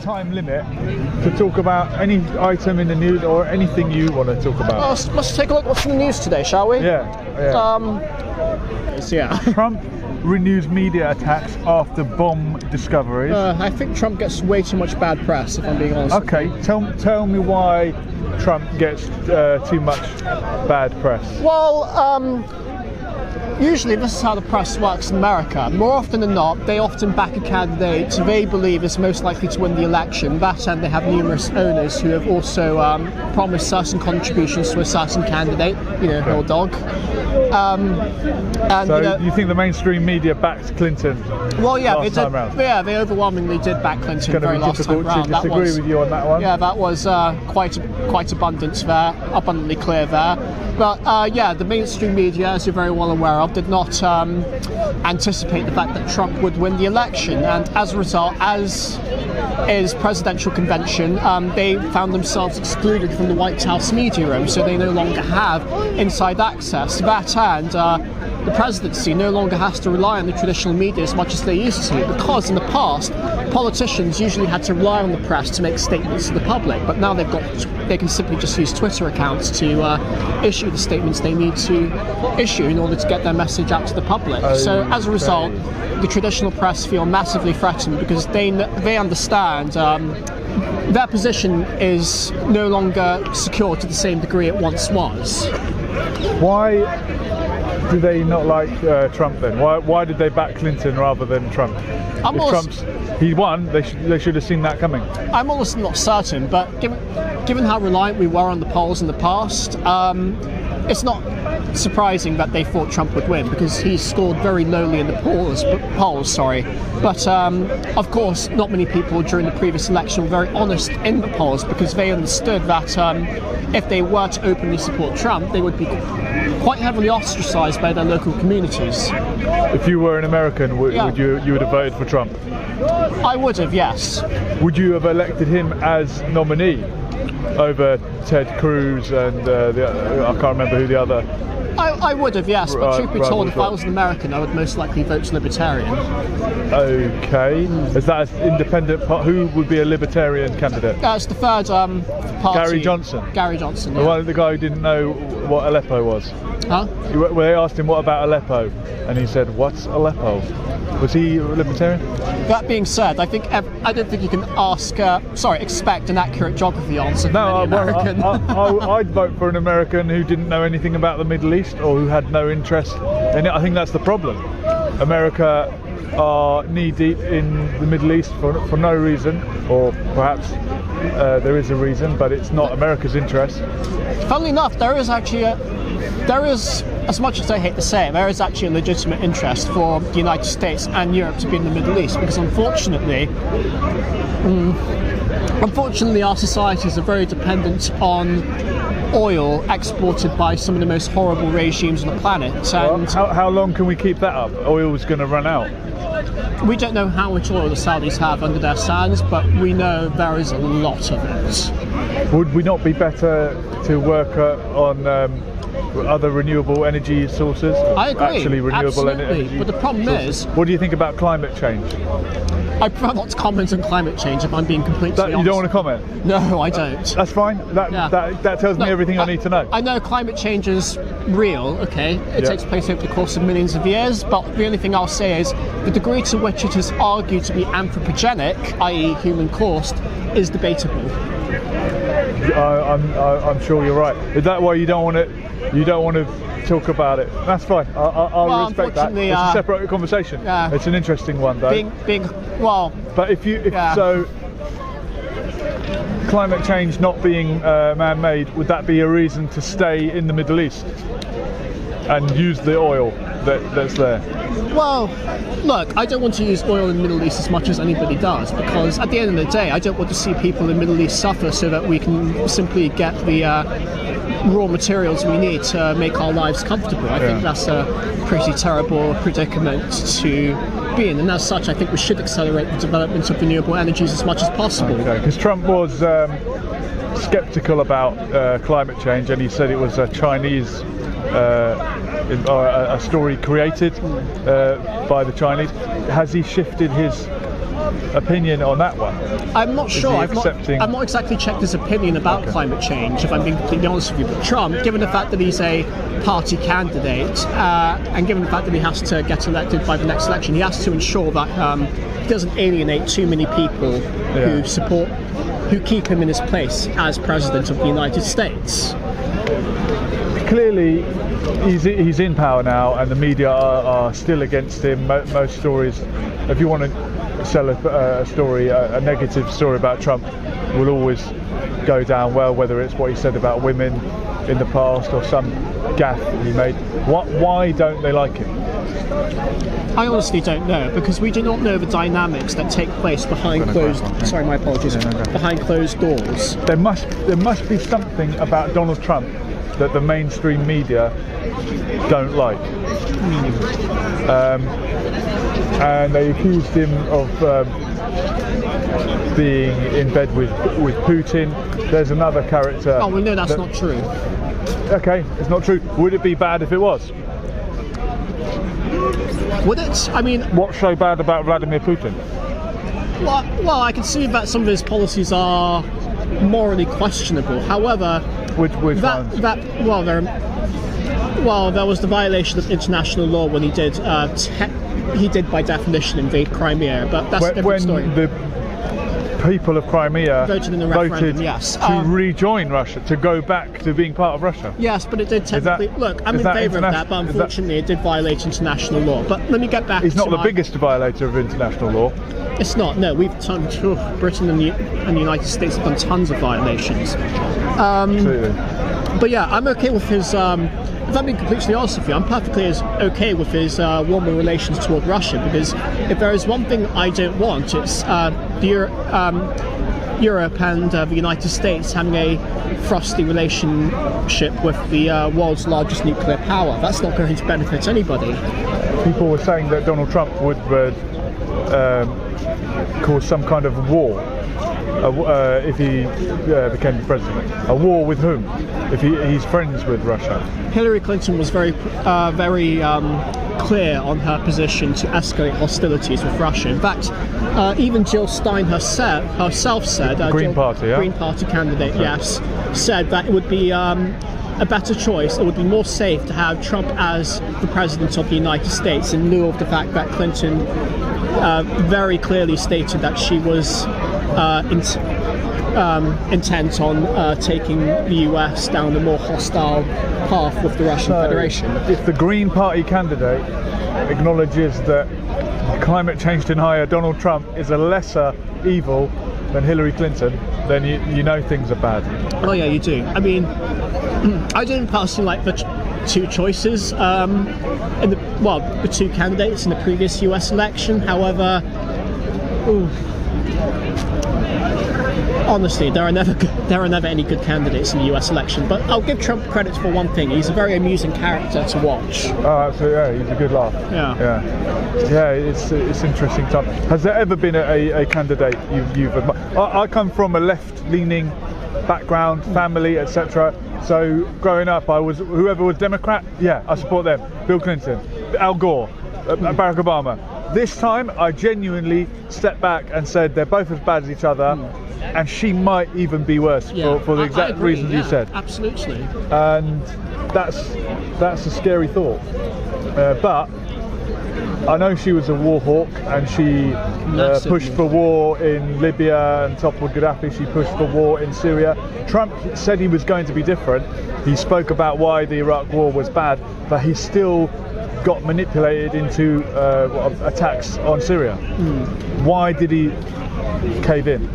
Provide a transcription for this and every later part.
time limit to talk about any item in the news or anything you want to talk about. Let's take a look what's in the news today, shall we? Yeah. Trump renews media attacks after bomb discoveries. I think Trump gets way too much bad press, if I'm being honest. Okay, tell me why Trump gets too much bad press. Well, usually this is how the press works in America. More often than not, they often back a candidate who they believe is most likely to win the election. That and they have numerous owners who have also promised certain contributions to a certain candidate, Hill Dog. You think the mainstream media backed Clinton? Well, yeah, last time round? Yeah, they overwhelmly did back Clinton very last time round. It's going to be difficult to disagree with you on that one. Yeah, that was quite abundantly clear there. But yeah, the mainstream media, as you're very well aware of, did not anticipate the fact that Trump would win the election, and as a result, as is presidential convention, they found themselves excluded from the White House media room, so they no longer have inside access. That and the presidency no longer has to rely on the traditional media as much as they used to, because in the past, politicians usually had to rely on the press to make statements to the public, but now they can simply just use Twitter accounts to issue the statements they need to issue in order to get their message out to the public. So as a result, the traditional press feel massively threatened because they understand their position is no longer secure to the same degree it once was. Why do they not like Trump then? Why did they back Clinton rather than Trump? He won, they should have seen that coming. I'm almost not certain, but given how reliant we were on the polls in the past, it's not surprising that they thought Trump would win because he scored very lowly in the polls. But of course, not many people during the previous election were very honest in the polls because they understood that if they were to openly support Trump, they would be quite heavily ostracized by their local communities. If you were an American, would you would have voted for Trump? I would have, yes. Would you have elected him as nominee over Ted Cruz and I can't remember who the other? I would have, yes, but truth be told, if I was an American, I would most likely vote Libertarian. Okay. Is that an independent who would be a Libertarian candidate? It's the third party. Gary Johnson. Gary Johnson, yeah. The guy who didn't know what Aleppo was. Huh? They asked him, what about Aleppo? And he said, what's Aleppo? Was he a Libertarian? That being said, I don't think you can expect an accurate geography answer from any American. I'd vote for an American who didn't know anything about the Middle East or who had no interest in it. I think that's the problem. America are knee-deep in the Middle East for no reason, or perhaps there is a reason, but it's not America's interest. Funnily enough, there is, as much as I hate to say it, there is actually a legitimate interest for the United States and Europe to be in the Middle East, because unfortunately our societies are very dependent on oil exported by some of the most horrible regimes on the planet. And how long can we keep that up? Oil's going to run out. We don't know how much oil the Saudis have under their sands, but we know there is a lot of it. Would we not be better to work on other renewable energy sources? I agree. Actually, renewable energy. But the problem is, what do you think about climate change? I prefer not to comment on climate change if I'm being completely honest. You don't want to comment? No, I don't. That's fine. That tells me everything I need to know. I know climate change is real, okay? It takes place over the course of millions of years, but the only thing I'll say is the degree to which it is argued to be anthropogenic, i.e. human caused, is debatable. I'm sure you're right. Is that why you don't want to talk about it? That's fine. I'll respect that. It's a separate conversation. Yeah. It's an interesting one, though. But so, climate change not being man-made, would that be a reason to stay in the Middle East and use the oil that's there? Well, look, I don't want to use oil in the Middle East as much as anybody does, because at the end of the day, I don't want to see people in the Middle East suffer so that we can simply get the raw materials we need to make our lives comfortable. I think that's a pretty terrible predicament to be in, and as such, I think we should accelerate the development of renewable energies as much as possible. Because Trump was sceptical about climate change, and he said it was a Chinese a story created by the Chinese. Has he shifted his opinion on that one? I'm not sure. he I've accepting- not exactly checked his opinion about Okay. climate change, if I'm being completely honest with you. But Trump, given the fact that he's a party candidate, and given the fact that he has to get elected by the next election, he has to ensure that he doesn't alienate too many people who keep him in his place as president of the United States. Clearly, he's in power now, and the media are still against him. Most stories, if you want to sell a story, a negative story about Trump, will always go down well, whether it's what he said about women in the past or some gaffe he made. Why don't they like him? I honestly don't know, because we do not know the dynamics that take place behind closed. Sorry, my apologies. Behind closed doors. There must be something about Donald Trump that the mainstream media don't like. And they accused him of being in bed with Putin. There's another character. Oh, well, no, that's not true. Okay, it's not true. Would it be bad if it was? Would it? I mean, What's so bad about Vladimir Putin? well, I can see that some of his policies are morally questionable. However, Which ones? there was the violation of international law when he did by definition invade Crimea, but that's a different When story. the people of Crimea Voted in the referendum, yes. to rejoin Russia, to go back to being part of Russia. Yes, but it did technically. Look, I'm is in that favour of that, but international- is that- unfortunately, it did violate international law. But let me get back. He's to not the my- biggest violator of international law. It's not. No, Britain and the United States have done tons of violations. Absolutely. But yeah, I'm okay with his. If I'm being completely honest with you, I'm perfectly okay with his warmer relations toward Russia, because if there is one thing I don't want, it's Europe and the United States having a frosty relationship with the world's largest nuclear power. That's not going to benefit anybody. People were saying that Donald Trump would cause some kind of war if he became president. A war with whom? If he's friends with Russia. Hillary Clinton was very clear on her position to escalate hostilities with Russia. In fact, even Jill Stein herself said, Green Party, yeah? Green Party candidate, yes, said that it would be a better choice. It would be more safe to have Trump as the president of the United States, in lieu of the fact that Clinton very clearly stated that she was intent on taking the US down a more hostile path with the Russian Federation. If the Green Party candidate acknowledges that climate change denier Donald Trump is a lesser evil than Hillary Clinton, then you know things are bad. Oh yeah, you do. I mean, I didn't personally like the two choices, the two candidates in the previous US election. However, honestly, there are never any good candidates in the US election. But I'll give Trump credit for one thing: he's a very amusing character to watch. Oh, absolutely, yeah, he's a good laugh. Yeah, it's interesting time. Has there ever been a candidate you've admired? I come from a left-leaning background, family, etc. So growing up, whoever was Democrat, yeah, I support them. Bill Clinton, Al Gore, Barack Obama. This time, I genuinely stepped back and said they're both as bad as each other, and she might even be worse for the exact I agree, reasons you said. Absolutely. And that's a scary thought. But I know she was a war hawk, and she pushed for war in Libya and toppled Gaddafi. She pushed for war in Syria. Trump said he was going to be different. He spoke about why the Iraq war was bad, but he still got manipulated into attacks on Syria. Why did he cave in?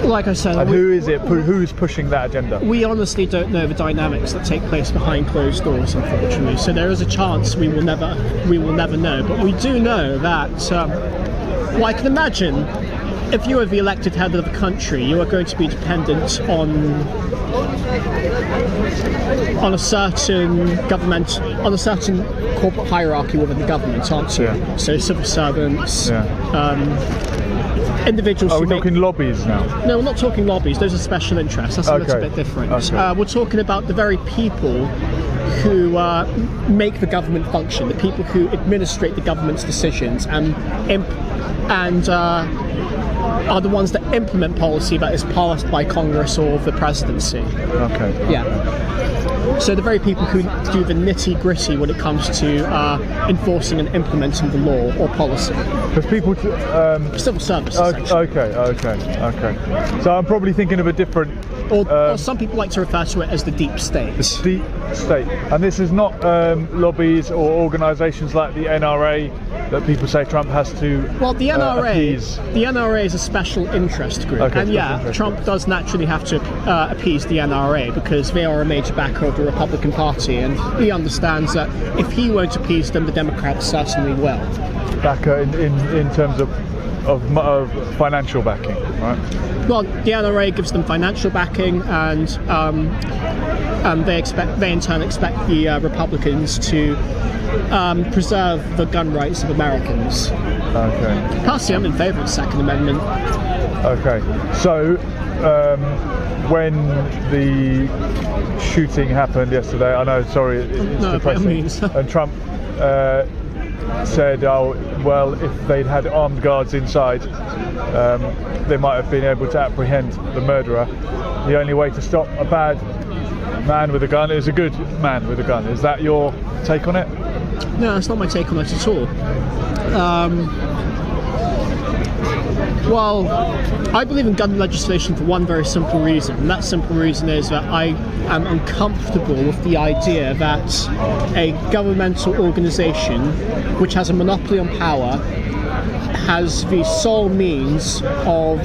Like I said, And who is it? Who's pushing that agenda? we honestly don't know the dynamics that take place behind closed doors, unfortunately. So there is a chance we will never know. But we do know that. Well, I can imagine if you are the elected head of the country, you are going to be dependent on a certain government, on a certain corporate hierarchy within the government, aren't you? Yeah. So civil servants, individuals Are who we make... talking lobbies now? No, we're not talking lobbies. Those are special interests. That's a little Okay. bit different. Okay. We're talking about the very people who make the government function, the people who administrate the government's decisions and are the ones that implement policy that is passed by Congress or the presidency. Okay. Yeah. So the very people who do the nitty-gritty when it comes to enforcing and implementing the law or policy. Because people... Civil service, essentially. Okay. So I'm probably thinking of a different... Or some people like to refer to it as the deep state. deep state. And this is not lobbies or organisations like the NRA that people say Trump has to Well, the appease. NRA is a special interest group, Okay, and special interest Trump does naturally have to appease the NRA because they are a major backer of the Republican Party, and he understands that if he won't appease them, the Democrats certainly will. Backer in terms of financial backing, right? Well, the NRA gives them financial backing, and they in turn expect the Republicans to preserve the gun rights of Americans. Okay. Personally, I'm in favour of the Second Amendment. Okay. So when the shooting happened yesterday, I know, sorry, it's No, by all depressing, means. and Trump said, oh, well, if they'd had armed guards inside, they might have been able to apprehend the murderer. The only way to stop a bad man with a gun is a good man with a gun. Is that your take on it? No, that's not my take on it at all. Well, I believe in gun legislation for one very simple reason, and that simple reason is that I am uncomfortable with the idea that a governmental organisation which has a monopoly on power has the sole means of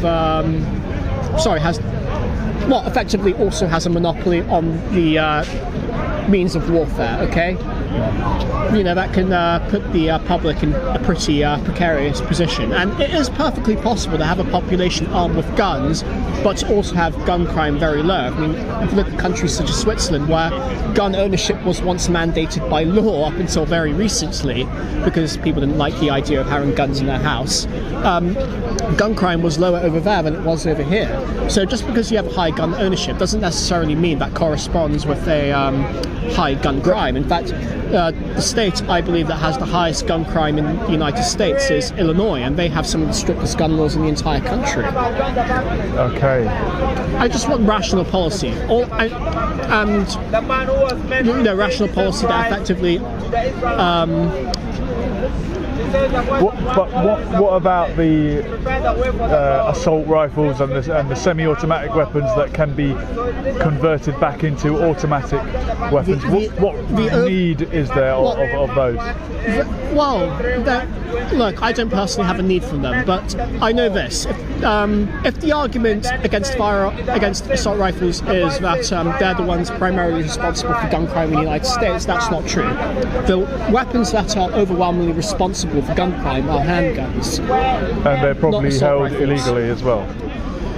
effectively also has a monopoly on the means of warfare, okay? You know, that can put the public in a pretty precarious position. And it is perfectly possible to have a population armed with guns, but to also have gun crime very low. I mean, if you look at countries such as Switzerland, where gun ownership was once mandated by law up until very recently, because people didn't like the idea of having guns in their house, gun crime was lower over there than it was over here. So just because you have high gun ownership doesn't necessarily mean that corresponds with a high gun crime. In fact, the state, I believe, that has the highest gun crime in the United States is Illinois, and they have some of the strictest gun laws in the entire country. Okay. I just want rational policy, rational policy that effectively. What about the assault rifles and the semi-automatic weapons that can be converted back into automatic weapons? What need is there of those? Look, I don't personally have a need for them, but I know this: if the argument against assault rifles is that they're the ones primarily responsible for gun crime in the United States, that's not true. The weapons that are overwhelmingly responsible for gun crime are handguns. And they're probably held rifles. illegally as well.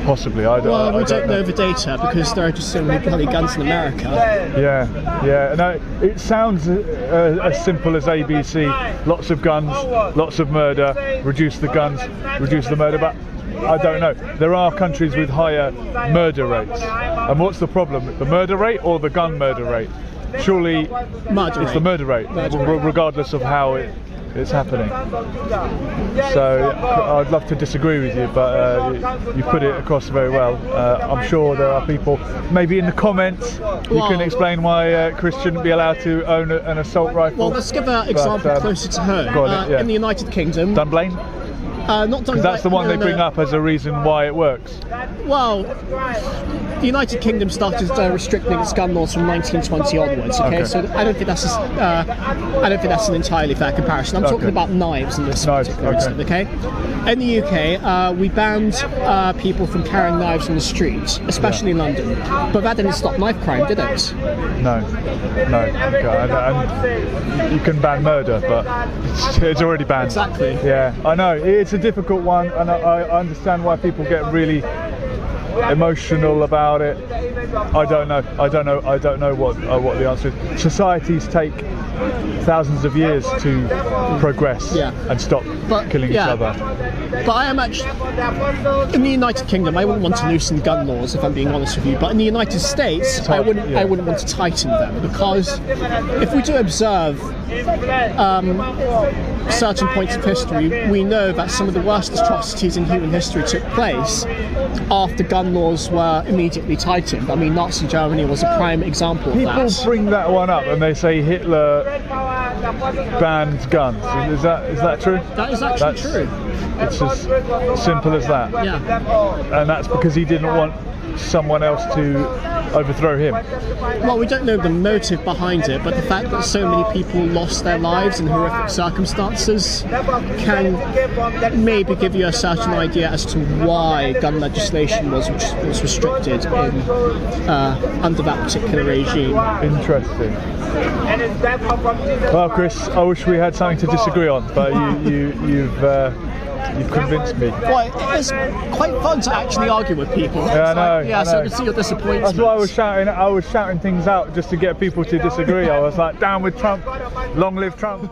Possibly, I don't know. We don't know the data because there are just so many bloody guns in America. Yeah. No, it sounds as simple as ABC. Lots of guns, lots of murder. Reduce the guns, reduce the murder. But I don't know. There are countries with higher murder rates. And what's the problem? The murder rate or the gun murder rate? Surely it's the murder rate, regardless of how it's happening. So I'd love to disagree with you, but you put it across very well. I'm sure there are people, maybe in the comments, you can explain why Chris shouldn't be allowed to own an assault rifle. Well, let's give an example closer to home. In the United Kingdom, Dunblane? Not Dunblane. That's the one they bring up as a reason why it works. Well, the United Kingdom started restricting its gun laws from 1920 onwards. Okay, so I don't think that's an entirely fair comparison. I'm talking about knives in this particular instance. Okay, in the UK, we banned people from carrying knives on the streets, especially in London. But that didn't stop knife crime, did it? No. And you can ban murder, but it's already banned. Exactly. Yeah, I know. It's a difficult one, and I understand why people get really emotional about it. I don't know what the answer is. Societies take thousands of years to progress and stop killing each other. But I am actually, in the United Kingdom, I wouldn't want to loosen gun laws, if I'm being honest with you. But in the United States, I wouldn't want to tighten them, because if we do observe certain points of history, we know that some of the worst atrocities in human history took place after gun laws were immediately tightened. I mean, Nazi Germany was a prime example of that. People bring that one up and they say Hitler banned guns. Is that true? That is actually true. It's as simple as that. Yeah. And that's because he didn't want someone else to overthrow him. Well, we don't know the motive behind it, but the fact that so many people lost their lives in horrific circumstances can maybe give you a certain idea as to why gun legislation was restricted under that particular regime. Interesting. Well, Chris, I wish we had something to disagree on, but you've convinced me. Well, it's quite fun to actually argue with people. Yeah, I know. Yeah, so to see your disappointment. That's why I was shouting things out just to get people to disagree. I was like, down with Trump, long live Trump.